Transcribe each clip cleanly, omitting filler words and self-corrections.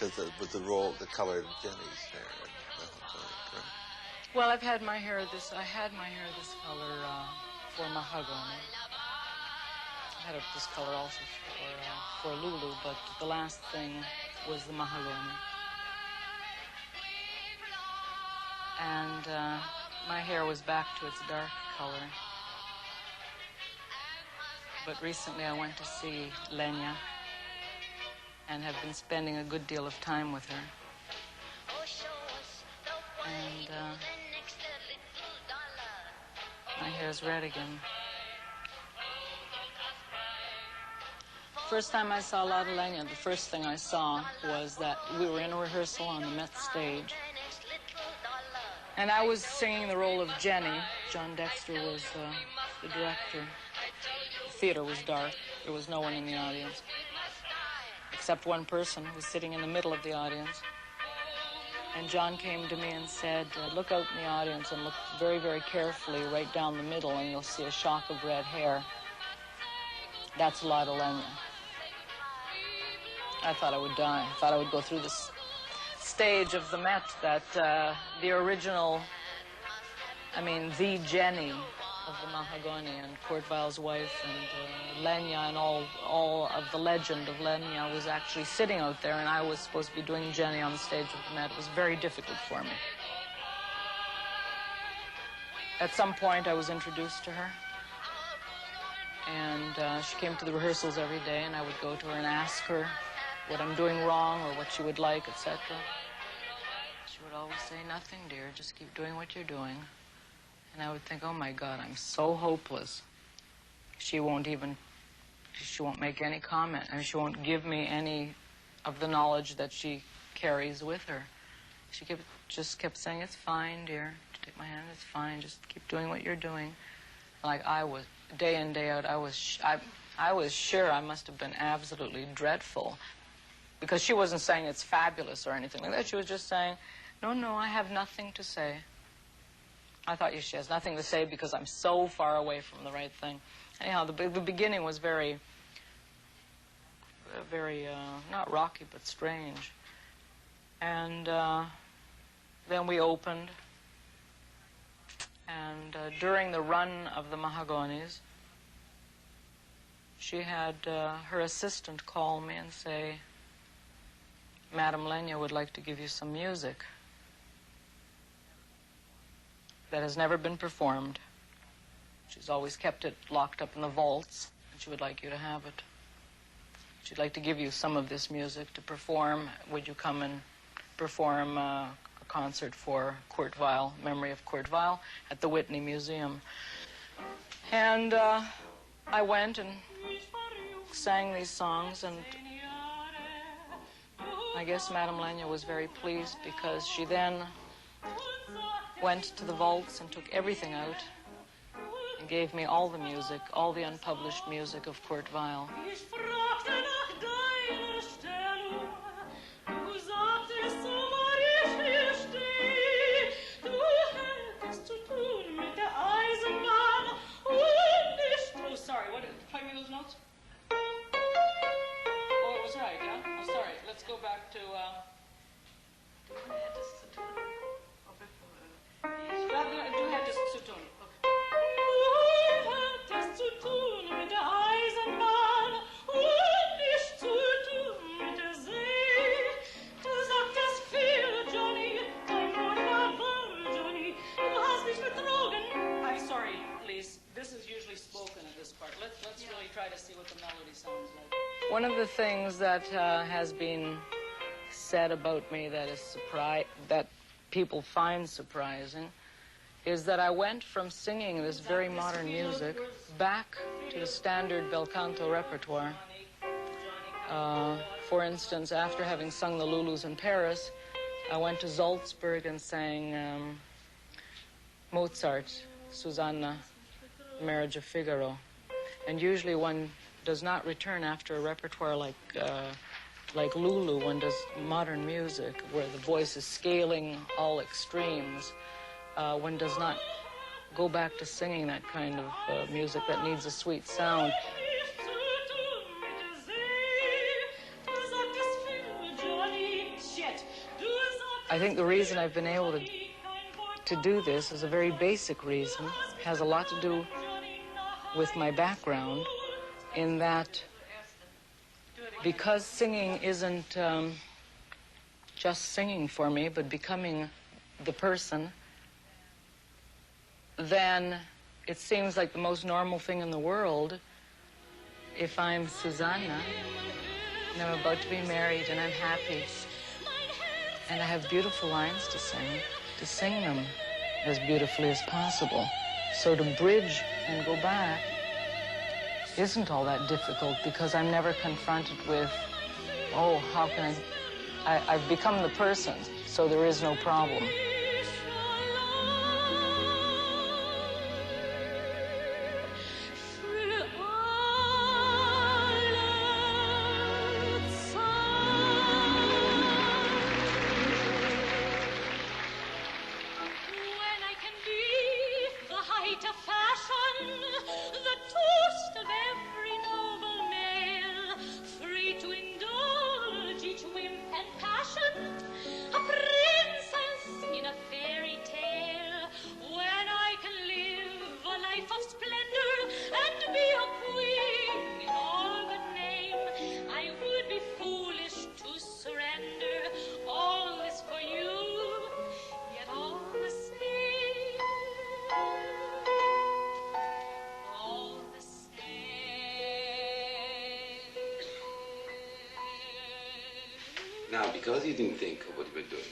with the role, the color of Jenny's hair. Well, I've had my hair this. I had my hair this color for Mahagoni. I had this color also for Lulu, but the last thing was the Mahagoni. And my hair was back to its dark color. But recently I went to see Lenya and have been spending a good deal of time with her. And my hair's red again. First time I saw Lotte Lenya, the first thing I saw was that we were in a rehearsal on the Met stage. And I was singing the role of Jenny. John Dexter was the director. The theater was dark. There was no one in the audience, except one person who was sitting in the middle of the audience. And John came to me and said, look out in the audience and look very, very carefully right down the middle and you'll see a shock of red hair. That's Lotte Lenya. I thought I would die. I thought I would go through this stage of the Met that the original, the Jenny of the Mahagoni and Kurt Weill's wife and Lenya and all of the legend of Lenya was actually sitting out there, and I was supposed to be doing Jenny on the stage of the Met. It was very difficult for me. At some point I was introduced to her, and she came to the rehearsals every day, and I would go to her and ask her what I'm doing wrong or what she would like, etc. She would always say, nothing, dear, just keep doing what you're doing. And I would think, oh my God, I'm so hopeless. She won't make any comment, and she won't give me any of the knowledge that she carries with her. She just kept saying, it's fine, dear, take my hand, it's fine, just keep doing what you're doing. Like I was, day in, day out, I was sure I must have been absolutely dreadful, because she wasn't saying it's fabulous or anything like that. She was just saying, no, I have nothing to say. I thought, she has nothing to say because I'm so far away from the right thing. Anyhow, the beginning was very, not rocky, but strange. And then we opened. And during the run of the Mahagonis, she had her assistant call me and say, Madame Lenya would like to give you some music that has never been performed. She's always kept it locked up in the vaults, and she would like you to have it. She'd like to give you some of this music to perform. Would you come and perform a concert for Kurt Weill, memory of Kurt Weill, at the Whitney Museum? And I went and sang these songs, and I guess Madame Lenya was very pleased, because she then went to the vaults and took everything out and gave me all the music, all the unpublished music of Kurt Weill. Oh, sorry, play me those notes? Oh, it was right, yeah? Oh, sorry, let's go back to, Du hättest zu tun. I'm sorry, please. This is usually spoken at this part. Let's really try to see what the melody sounds like. One of the things that has been said about me that people find surprising is that I went from singing this very modern music back to the standard bel canto repertoire. For instance, after having sung the Lulus in Paris, I went to Salzburg and sang Mozart, Susanna, Marriage of Figaro. And usually one does not return after a repertoire like Lulu. One does modern music where the voice is scaling all extremes. One does not go back to singing that kind of music that needs a sweet sound. I think the reason I've been able to do this is a very basic reason. It has a lot to do with my background, in that because singing isn't just singing for me, but becoming the person, then it seems like the most normal thing in the world if I'm Susanna and I'm about to be married and I'm happy and I have beautiful lines to sing them as beautifully as possible. So to bridge and go back isn't all that difficult, because I'm never confronted with, oh, how can I've become the person, so there is no problem. Now, because you didn't think of what you were doing,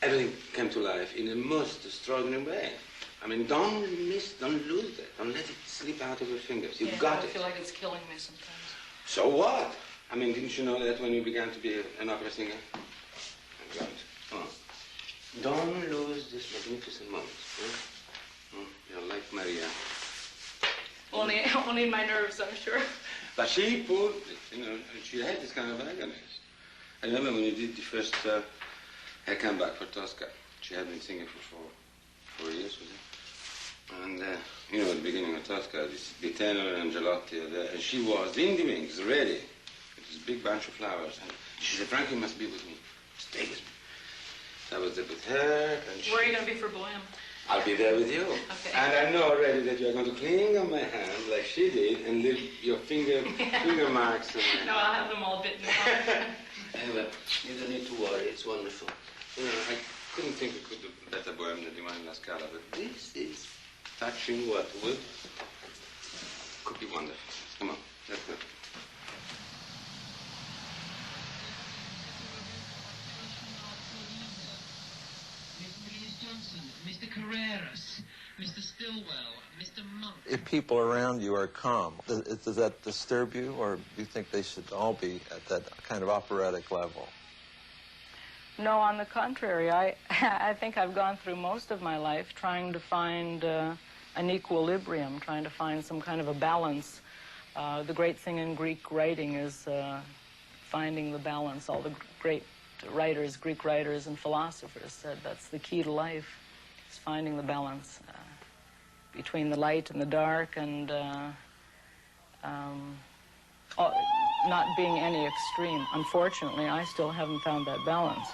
everything came to life in a most extraordinary way. I mean, don't lose that. Don't let it slip out of your fingers. You've got it. I feel like it's killing me sometimes. So what? I mean, didn't you know that when you began to be an opera singer? Right. Come on. Don't lose this magnificent moment. You're like Maria. Only my nerves, I'm sure. But she pulled, she had this kind of agony. I remember when you did the first her comeback for Tosca. She had been singing for four years, was it? And, at the beginning of Tosca, the tenor and Angelotti are there, and she was in the wings, ready, with this big bunch of flowers. And she said, Frank, you must be with me. Stay with me. So I was there with her, and Where are you going to be for Bohème? I'll be there with you. Okay. And I know already that you're going to cling on my hand like she did and leave your finger marks on my No, I'll have them all bitten off. Anyway, you don't need to worry. It's wonderful. I couldn't think we could do better Bohème than Divine La Scala, but this is touching what would could be wonderful. Come on, let's go. Mr. Carreras, Mr. Stillwell, Mr. Monk. If people around you are calm, does that disturb you, or do you think they should all be at that kind of operatic level? No, on the contrary. I think I've gone through most of my life trying to find an equilibrium, trying to find some kind of a balance. The great thing in Greek writing is finding the balance. All the great writers, Greek writers and philosophers said that's the key to life, is finding the balance between the light and the dark, and not being any extreme. Unfortunately, I still haven't found that balance.